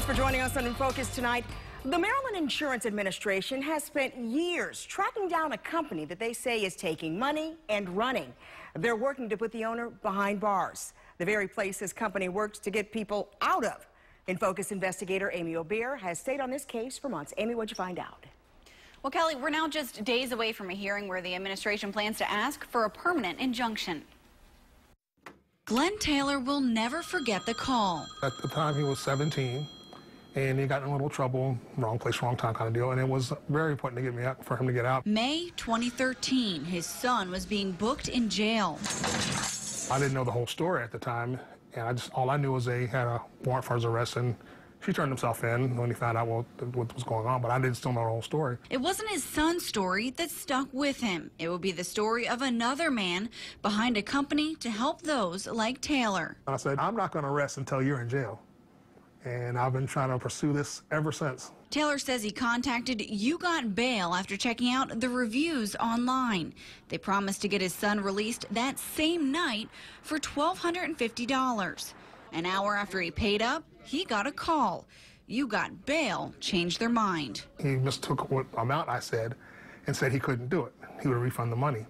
for joining us on In Focus tonight. The Maryland Insurance Administration has spent years tracking down a company that they say is taking money and running. They're working to put the owner behind bars, the very place this company works to get people out of. In Focus investigator Amy O'Bear has stayed on this case for months. Amy, what'd you find out? Well, Kelly, we're now just days away from a hearing where the administration plans to ask for a permanent injunction. Glenn Taylor will never forget the call. At the time, he was 17, and he got in a little trouble, wrong place, wrong time kind of deal, and it was very important to get me out, for him to get out. May 2013, his son was being booked in jail. I didn't know the whole story at the time, and all I knew was they had a warrant for his arrest, and he turned himself in when he found out what was going on, but I didn't still know the whole story. It wasn't his son's story that stuck with him. It would be the story of another man behind a company to help those like Taylor. I said, I'm not going to rest until you're in jail, and I've been trying to pursue this ever since. Taylor says he contacted You Got Bail after checking out the reviews online. They promised to get his son released that same night for $1,250. An hour after he paid up, he got a call. You Got Bail changed their mind. He mistook what amount I said and said he couldn't do it. He would refund the money.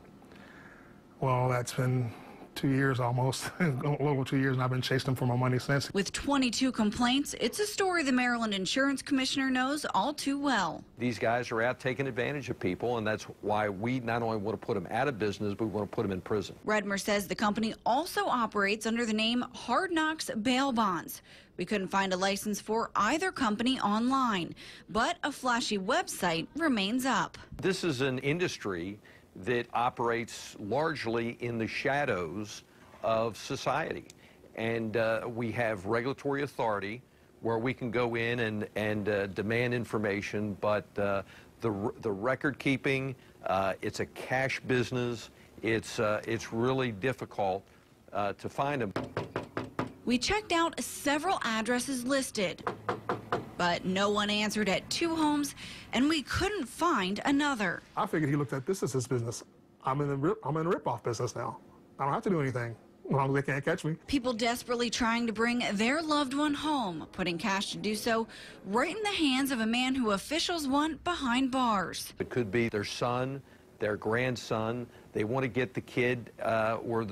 Well, that's been 2 years almost, a little over 2 years, and I've been chasing him for my money since. With 22 complaints, it's a story the Maryland Insurance Commissioner knows all too well. These guys are out taking advantage of people, and that's why we not only want to put them out of business, but we want to put them in prison. Redmer says the company also operates under the name Hard Knocks Bail Bonds. We couldn't find a license for either company online, but a flashy website remains up. This is an industry that operates largely in the shadows of society. And we have regulatory authority where we can go in and demand information, but the record keeping, it's a cash business. It's really difficult to find them. We checked out several addresses listed, but no one answered at 2 homes, and we couldn't find another. I figured he looked at this as his business. I'm in the rip-off business now. I don't have to do anything as long as they can't catch me. People desperately trying to bring their loved one home, putting cash to do so right in the hands of a man who officials want behind bars. It could be their son, their grandson. They want to get the kid or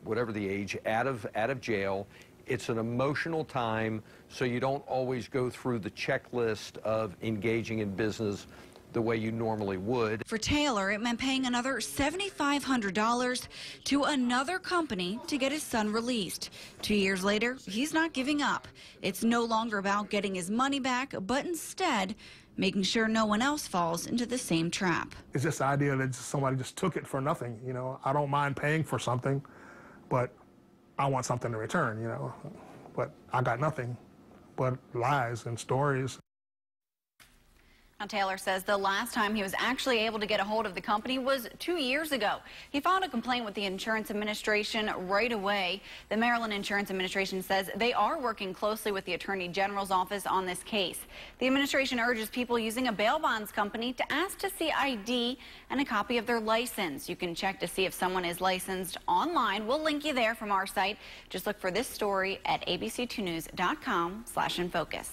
whatever the age out of jail. It's an emotional time, so you don't always go through the checklist of engaging in business the way you normally would. For Taylor, it meant paying another $7,500 to another company to get his son released. 2 years later, he's not giving up. It's no longer about getting his money back, but instead making sure no one else falls into the same trap. It's just the idea that somebody just took it for nothing. You know, I don't mind paying for something, but I want something in return, you know. But I got nothing but lies and stories. Now, Taylor says the last time he was actually able to get a hold of the company was 2 years ago. He filed a complaint with the Insurance Administration right away. The Maryland Insurance Administration says they are working closely with the Attorney General's office on this case. The administration urges people using a bail bonds company to ask to see ID and a copy of their license. You can check to see if someone is licensed online. We'll link you there from our site. Just look for this story at abc2news.com/infocus.